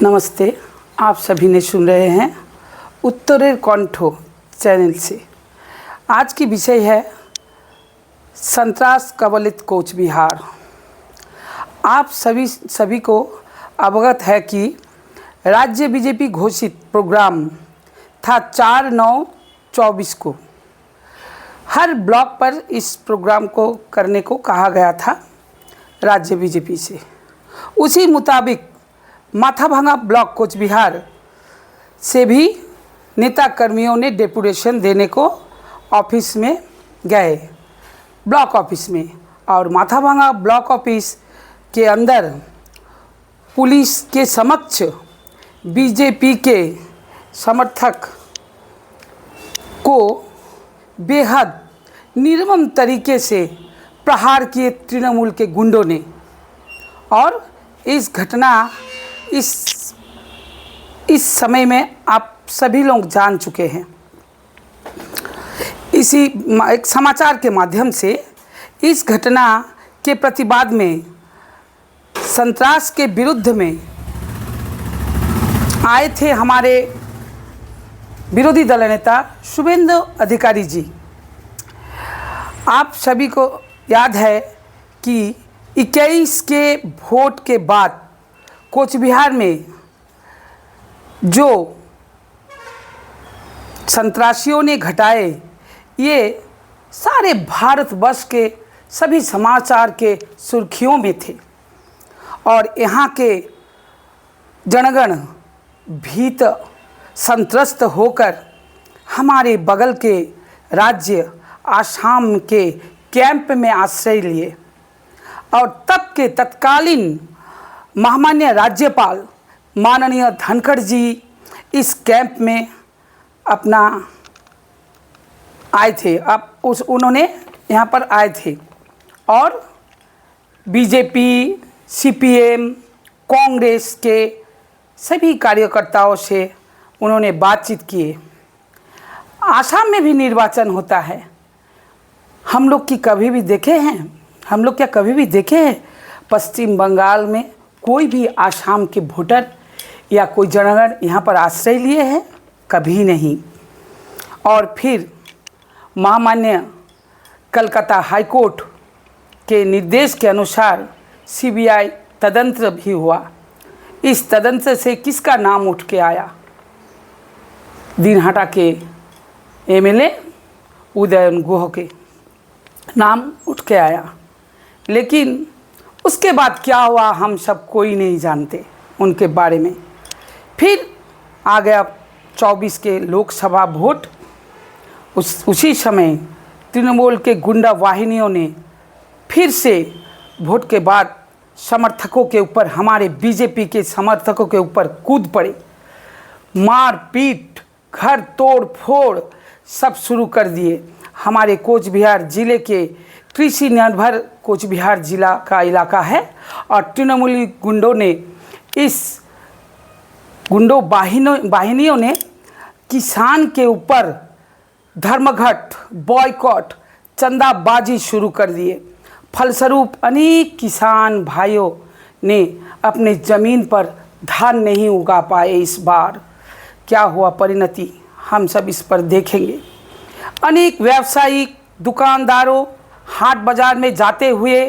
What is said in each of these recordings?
नमस्ते। आप सभी ने सुन रहे हैं उत्तरेर कंठो चैनल से। आज की विषय है संतरास कबलित कोच बिहार। आप सभी को अवगत है कि राज्य बीजेपी घोषित प्रोग्राम था 4/9/24 को। हर ब्लॉक पर इस प्रोग्राम को करने को कहा गया था राज्य बीजेपी से। उसी मुताबिक माथाभांगा ब्लॉक कोच बिहार से भी नेता कर्मियों ने डेपुटेशन देने को ऑफिस में गए, ब्लॉक ऑफिस में। और माथाभांगा ब्लॉक ऑफिस के अंदर पुलिस के समक्ष बीजेपी के समर्थक को बेहद निर्मम तरीके से प्रहार किए तृणमूल के गुंडों ने। और इस घटना इस समय में आप सभी लोग जान चुके हैं। इसी एक समाचार के माध्यम से इस घटना के प्रतिवाद में संतरास के विरुद्ध में आए थे हमारे विरोधी दल नेता शुभेंदु अधिकारी जी। आप सभी को याद है कि 21 के वोट के बाद कोच बिहार में जो संतराशियों ने घटाए, ये सारे भारतवर्ष के सभी समाचार के सुर्खियों में थे। और यहाँ के जनगण भीत संत्रस्त होकर हमारे बगल के राज्य आसाम के कैंप में आश्रय लिए। और तब के तत्कालीन महामान्य राज्यपाल माननीय धनखड़ जी इस कैंप में अपना आए थे। उन्होंने यहाँ पर आए थे और बीजेपी, सीपीएम, कांग्रेस के सभी कार्यकर्ताओं से उन्होंने बातचीत किए। आसाम में भी निर्वाचन होता है। हम लोग की कभी भी देखे हैं? हम लोग क्या कभी भी देखे हैं पश्चिम बंगाल में कोई भी आसाम के वोटर या कोई जनगण यहाँ पर आश्रय लिए हैं? कभी नहीं। और फिर महामान्य कलकत्ता हाईकोर्ट के निर्देश के अनुसार सीबीआई तदंत्र भी हुआ। इस तदंत्र से किसका नाम उठ के आया? दिनहाटा के एमएलए उदयन गुह के नाम उठ के आया। लेकिन उसके बाद क्या हुआ हम सब कोई नहीं जानते उनके बारे में। फिर आ गया 24 के लोकसभा वोट। उसी समय तृणमूल के गुंडा वाहिनियों ने फिर से वोट के बाद समर्थकों के ऊपर, हमारे बीजेपी के समर्थकों के ऊपर कूद पड़े। मार पीट, घर तोड़ फोड़ सब शुरू कर दिए। हमारे कोच बिहार जिले के कृषि निर्भर कोच बिहार जिला का इलाका है। और तृणमूली गुंडों ने वाहिनियों ने किसान के ऊपर धर्मघट, बॉयकॉट, चंदाबाजी शुरू कर दिए। फलस्वरूप अनेक किसान भाइयों ने अपने ज़मीन पर धान नहीं उगा पाए। इस बार क्या हुआ परिणति हम सब इस पर देखेंगे। अनेक व्यावसायिक दुकानदारों हाट बाजार में जाते हुए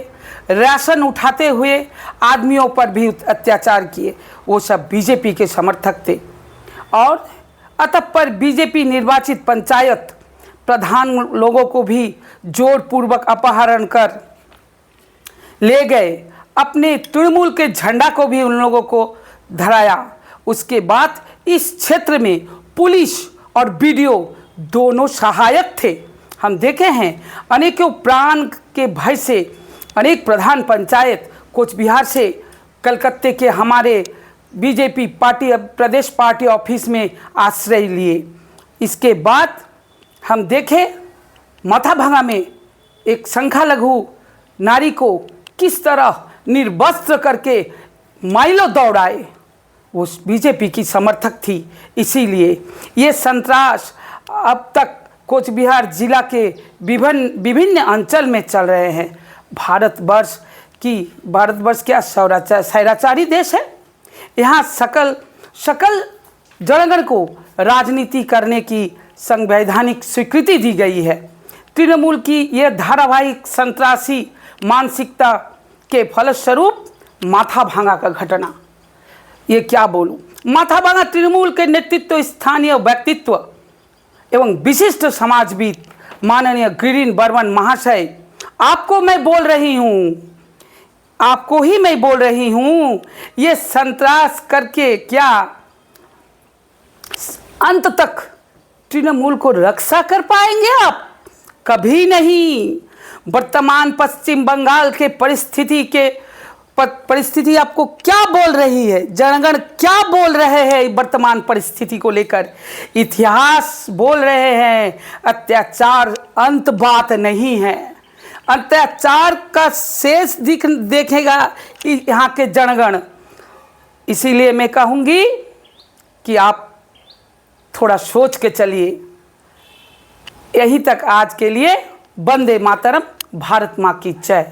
राशन उठाते हुए आदमियों पर भी अत्याचार किए। वो सब बीजेपी के समर्थक थे। और अतःपर बीजेपी निर्वाचित पंचायत प्रधान लोगों को भी जोरपूर्वक अपहरण कर ले गए। अपने तृणमूल के झंडा को भी उन लोगों को धराया। उसके बाद इस क्षेत्र में पुलिस और बीडीओ दोनों सहायक थे। हम देखे हैं अनेकों प्राण के भय से अनेक प्रधान पंचायत कोच बिहार से कलकत्ते के हमारे बीजेपी पार्टी प्रदेश पार्टी ऑफिस में आश्रय लिए। इसके बाद हम देखे माथाभांगा में एक संख्यालघु नारी को किस तरह निर्वस्त्र करके माइलों दौड़ाए। वो बीजेपी की समर्थक थी। इसीलिए ये संतरास अब तक कोच बिहार जिला के विभिन्न अंचल में चल रहे हैं। भारतवर्ष क्या स्वैराचारी देश है? यहाँ सकल जनगण को राजनीति करने की संवैधानिक स्वीकृति दी गई है। तृणमूल की यह धारावाहिक संतरासी मानसिकता के फलस्वरूप माथाभांगा का घटना, ये क्या बोलूं, माथाभांगा तृणमूल के नेतृत्व स्थानीय व्यक्तित्व एवं विशिष्ट समाजविद माननीय गिरीन बर्मन महाशय, आपको मैं बोल रही हूँ, आपको ही मैं बोल रही हूँ, ये संतरास करके क्या अंत तक तृणमूल को रक्षा कर पाएंगे आप? कभी नहीं। वर्तमान पश्चिम बंगाल के परिस्थिति आपको क्या बोल रही है? जनगण क्या बोल रहे हैं वर्तमान परिस्थिति को लेकर? इतिहास बोल रहे हैं अत्याचार अंत बात नहीं है, अत्याचार का शेष देखेगा यहाँ के जनगण। इसीलिए मैं कहूँगी कि आप थोड़ा सोच के चलिए। यहीं तक आज के लिए। वंदे मातरम। भारत माँ की जय।